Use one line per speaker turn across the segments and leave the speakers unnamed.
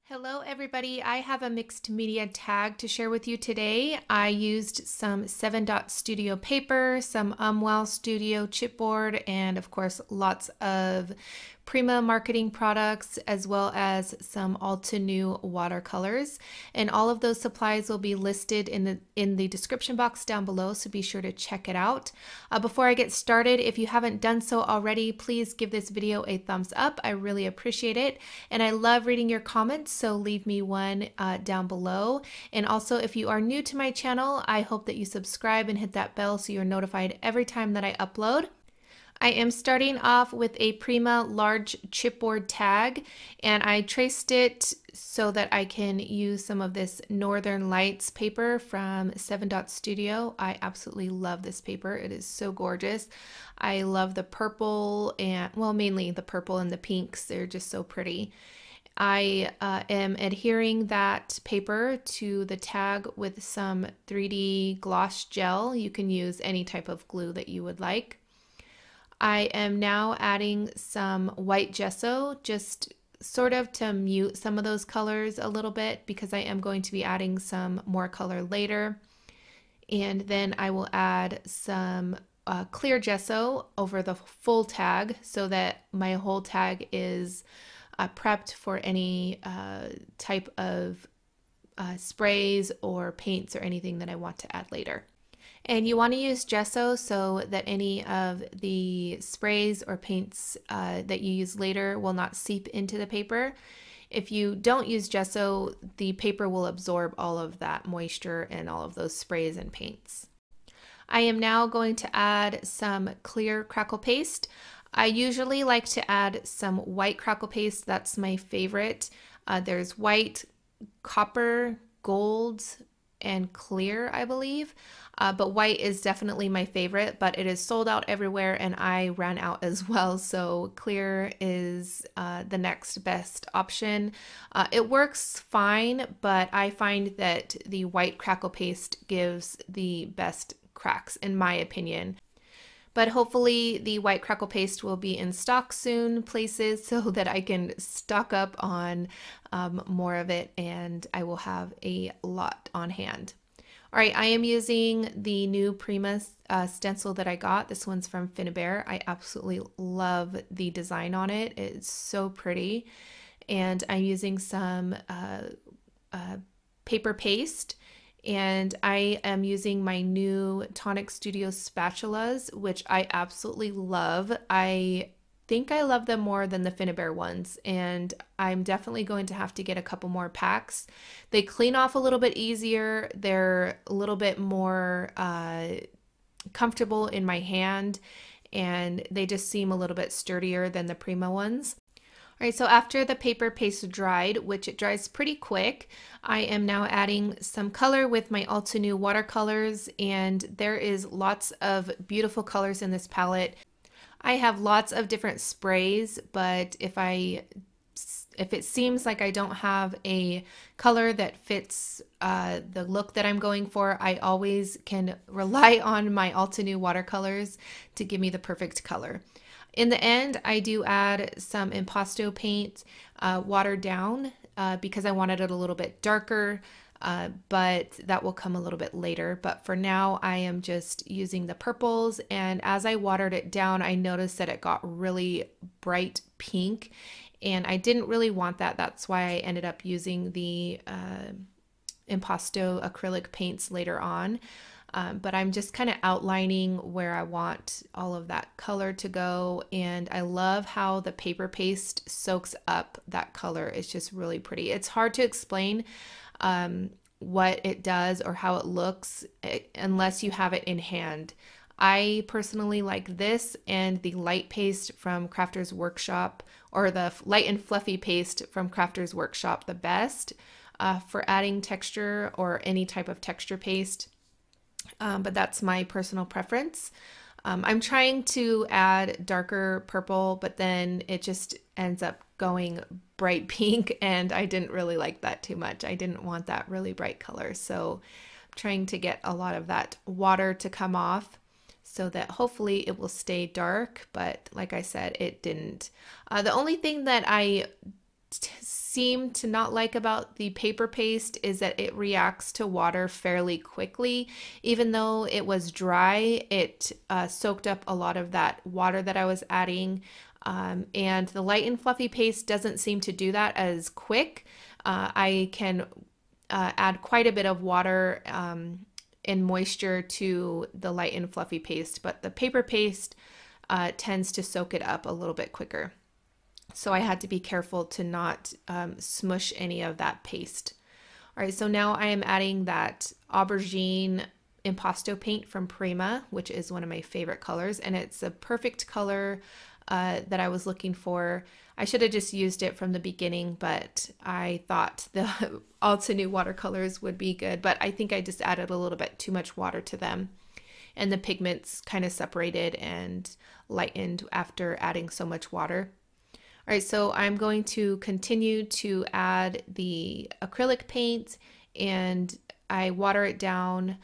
Hello everybody, I have a mixed media tag to share with you today. I used some 7-dot studio paper, some Wow Studio chipboard, and of course lots of Prima marketing products, as well as some Altenew watercolors. And all of those supplies will be listed in the description box down below, so be sure to check it out. Before I get started, if you haven't done so already, please give this video a thumbs up. I really appreciate it. And I love reading your comments, so leave me one down below. And also, if you are new to my channel, I hope that you subscribe and hit that bell so you're notified every time that I upload. I am starting off with a Prima large chipboard tag, and I traced it so that I can use some of this Northern Lights paper from 7-dot Studio. I absolutely love this paper. It is so gorgeous. I love the purple and, well, mainly the purple and the pinks. They're just so pretty. I am adhering that paper to the tag with some 3D gloss gel. You can use any type of glue that you would like. I am now adding some white gesso, just sort of to mute some of those colors a little bit, because I am going to be adding some more color later. And then I will add some clear gesso over the full tag so that my whole tag is prepped for any type of sprays or paints or anything that I want to add later. And you want to use gesso so that any of the sprays or paints that you use later will not seep into the paper. If you don't use gesso, the paper will absorb all of that moisture and all of those sprays and paints. I am now going to add some clear crackle paste. I usually like to add some white crackle paste. That's my favorite. There's white, copper, gold, and clear, I believe. But white is definitely my favorite, but it is sold out everywhere and I ran out as well. So clear is the next best option. It works fine, but I find that the white crackle paste gives the best cracks in my opinion. But hopefully the white crackle paste will be in stock soon places so that I can stock up on more of it and I will have a lot on hand. All right, I am using the new Prima stencil that I got. This one's from Finnabair. I absolutely love the design on it. It's so pretty. And I'm using some paper paste. And I am using my new Tonic Studio spatulas, which I absolutely love. I think I love them more than the Finnabair ones, and I'm definitely going to have to get a couple more packs. They clean off a little bit easier. They're a little bit more comfortable in my hand, and they just seem a little bit sturdier than the Prima ones. All right, so after the paper paste dried, which it dries pretty quick, I am now adding some color with my Altenew watercolors, and there is lots of beautiful colors in this palette. I have lots of different sprays, but if it seems like I don't have a color that fits the look that I'm going for, I always can rely on my Altenew watercolors to give me the perfect color. In the end, I do add some Impasto paint, watered down, because I wanted it a little bit darker, but that will come a little bit later. But for now, I am just using the purples, and as I watered it down, I noticed that it got really bright pink, and I didn't really want that. That's why I ended up using the Impasto acrylic paints later on. But I'm just kind of outlining where I want all of that color to go. And I love how the paper paste soaks up that color. It's just really pretty. It's hard to explain what it does or how it looks unless you have it in hand. I personally like this and the light paste from Crafter's Workshop, or the light and fluffy paste from Crafter's Workshop, the best for adding texture or any type of texture paste. But that's my personal preference. I'm trying to add darker purple, but then it just ends up going bright pink, and I didn't really like that too much. I didn't want that really bright color, so I'm trying to get a lot of that water to come off so that hopefully it will stay dark, but like I said, it didn't. The only thing that I seem to not like about the paper paste is that it reacts to water fairly quickly. Even though it was dry, it soaked up a lot of that water that I was adding. And the light and fluffy paste doesn't seem to do that as quick. I can add quite a bit of water and moisture to the light and fluffy paste, but the paper paste tends to soak it up a little bit quicker. So I had to be careful to not smush any of that paste. All right, so now I am adding that Aubergine Impasto paint from Prima, which is one of my favorite colors, and it's a perfect color that I was looking for. I should have just used it from the beginning, but I thought the Altenew watercolors would be good, but I think I just added a little bit too much water to them, and the pigments kind of separated and lightened after adding so much water. All right, so I'm going to continue to add the acrylic paint, and I water it down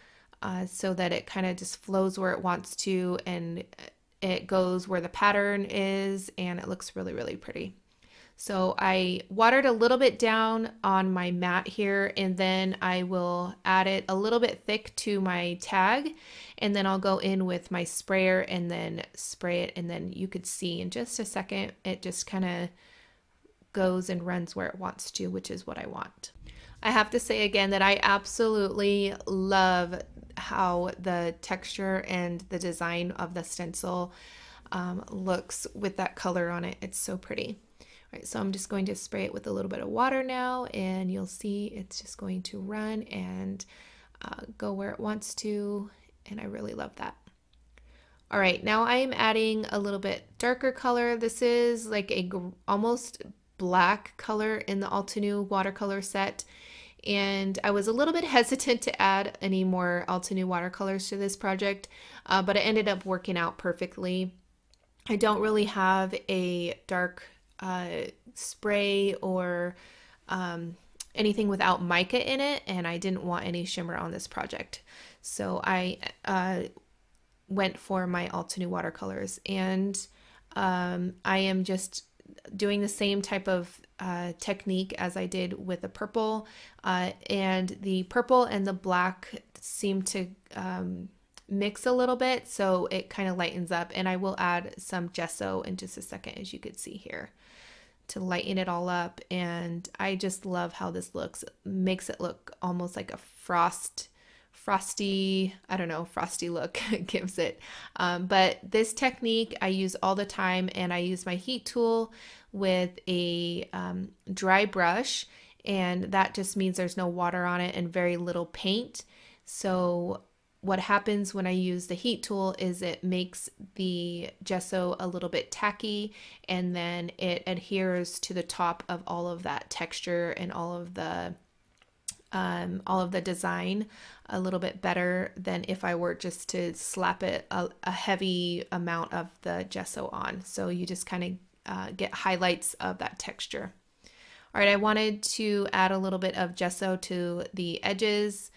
so that it kind of just flows where it wants to, and it goes where the pattern is, and it looks really, really pretty. So I watered a little bit down on my mat here, and then I will add it a little bit thick to my tag, and then I'll go in with my sprayer and then spray it, and then you could see in just a second it just kind of goes and runs where it wants to, which is what I want. I have to say again that I absolutely love how the texture and the design of the stencil looks with that color on it. It's so pretty. All right, so I'm just going to spray it with a little bit of water now, and you'll see it's just going to run and go where it wants to, and I really love that. All right, now I am adding a little bit darker color. This is like a almost black color in the Altenew watercolor set, and I was a little bit hesitant to add any more Altenew watercolors to this project, but it ended up working out perfectly. I don't really have a dark spray or anything without mica in it, and I didn't want any shimmer on this project, so I went for my Altenew watercolors, and I am just doing the same type of technique as I did with the purple, and the purple and the black seem to mix a little bit, so it kind of lightens up, and I will add some gesso in just a second, as you could see here, to lighten it all up. And I just love how this looks. It makes it look almost like a frosty, I don't know, frosty look gives it. But this technique I use all the time, and I use my heat tool with a dry brush, and that just means there's no water on it and very little paint. So what happens when I use the heat tool is it makes the gesso a little bit tacky, and then it adheres to the top of all of that texture and all of the design a little bit better than if I were just to slap it a heavy amount of the gesso on. So you just kind of get highlights of that texture. All right, I wanted to add a little bit of gesso to the edges,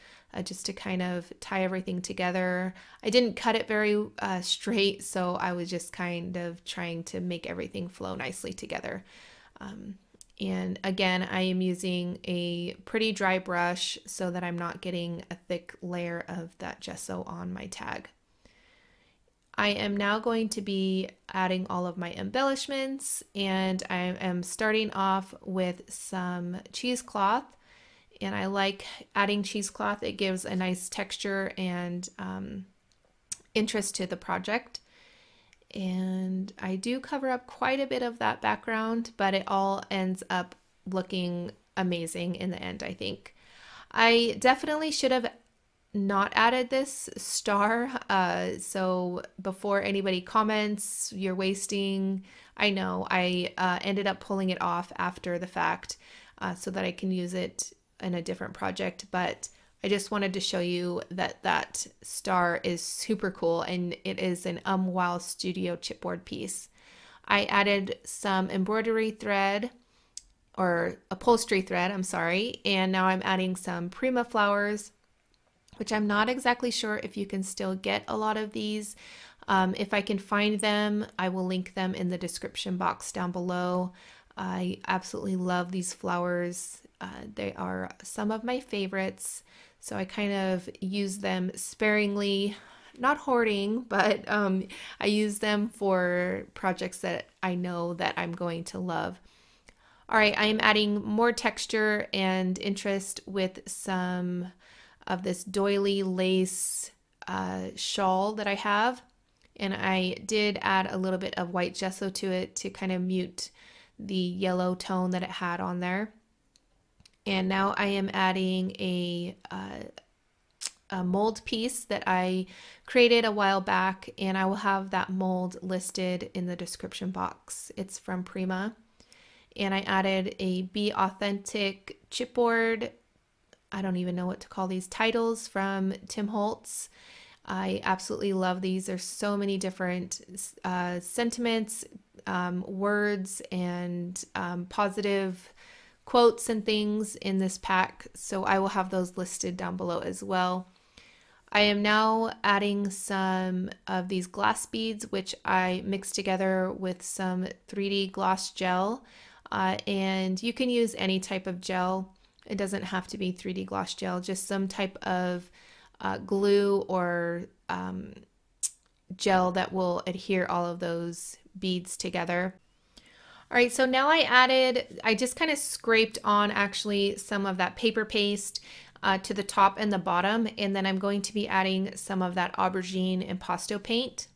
just to kind of tie everything together. I didn't cut it very straight, so I was just kind of trying to make everything flow nicely together. And again, I am using a pretty dry brush so that I'm not getting a thick layer of that gesso on my tag. I am now going to be adding all of my embellishments, and I am starting off with some cheesecloth. And I like adding cheesecloth. It gives a nice texture and interest to the project. And I do cover up quite a bit of that background, but it all ends up looking amazing in the end, I think. I definitely should have not added this star. So before anybody comments, you're wasting, I know. I ended up pulling it off after the fact so that I can use it in a different project, but I just wanted to show you that that star is super cool, and it is an Wow Studio chipboard piece. I added some embroidery thread, or upholstery thread, I'm sorry, and now I'm adding some Prima flowers, which I'm not exactly sure if you can still get a lot of these. If I can find them, I will link them in the description box down below. I absolutely love these flowers. They are some of my favorites, so I kind of use them sparingly, not hoarding, but I use them for projects that I know that I'm going to love. All right, I am adding more texture and interest with some of this doily lace shawl that I have. And I did add a little bit of white gesso to it to kind of mute the yellow tone that it had on there. And now I am adding a mold piece that I created a while back, and I will have that mold listed in the description box. It's from Prima. And I added a Be Authentic chipboard. I don't even know what to call these titles, from Tim Holtz. I absolutely love these. There's so many different sentiments, words, and positive quotes and things in this pack. So I will have those listed down below as well. I am now adding some of these glass beads, which I mixed together with some 3D gloss gel. And you can use any type of gel. It doesn't have to be 3D gloss gel, just some type of glue or gel that will adhere all of those beads together. All right, so now I just kind of scraped on actually some of that paper paste to the top and the bottom, and then I'm going to be adding some of that Aubergine Impasto paint.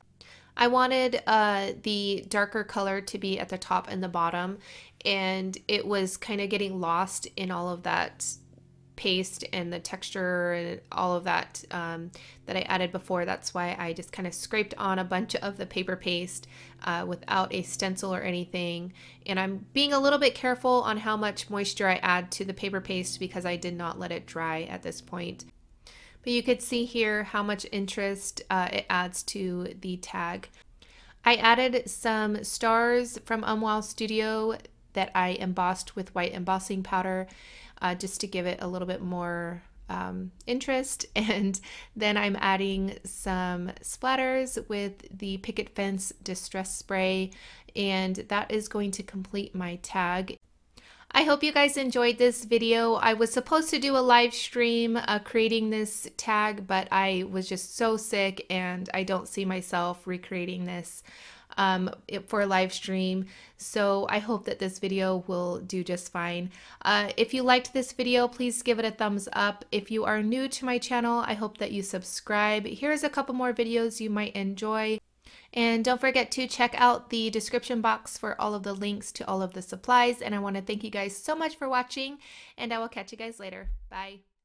I wanted the darker color to be at the top and the bottom, and it was kind of getting lost in all of that paste and the texture and all of that that I added before. That's why I just kind of scraped on a bunch of the paper paste without a stencil or anything. And I'm being a little bit careful on how much moisture I add to the paper paste because I did not let it dry at this point. But you could see here how much interest it adds to the tag. I added some stars from Unwild Studio that I embossed with white embossing powder, just to give it a little bit more interest. And then I'm adding some splatters with the Picket Fence Distress Spray, and that is going to complete my tag. I hope you guys enjoyed this video. I was supposed to do a live stream creating this tag, but I was just so sick and I don't see myself recreating this for a live stream. So I hope that this video will do just fine. If you liked this video, please give it a thumbs up. If you are new to my channel, I hope that you subscribe. Here's a couple more videos you might enjoy. And don't forget to check out the description box for all of the links to all of the supplies. And I want to thank you guys so much for watching, and I will catch you guys later. Bye.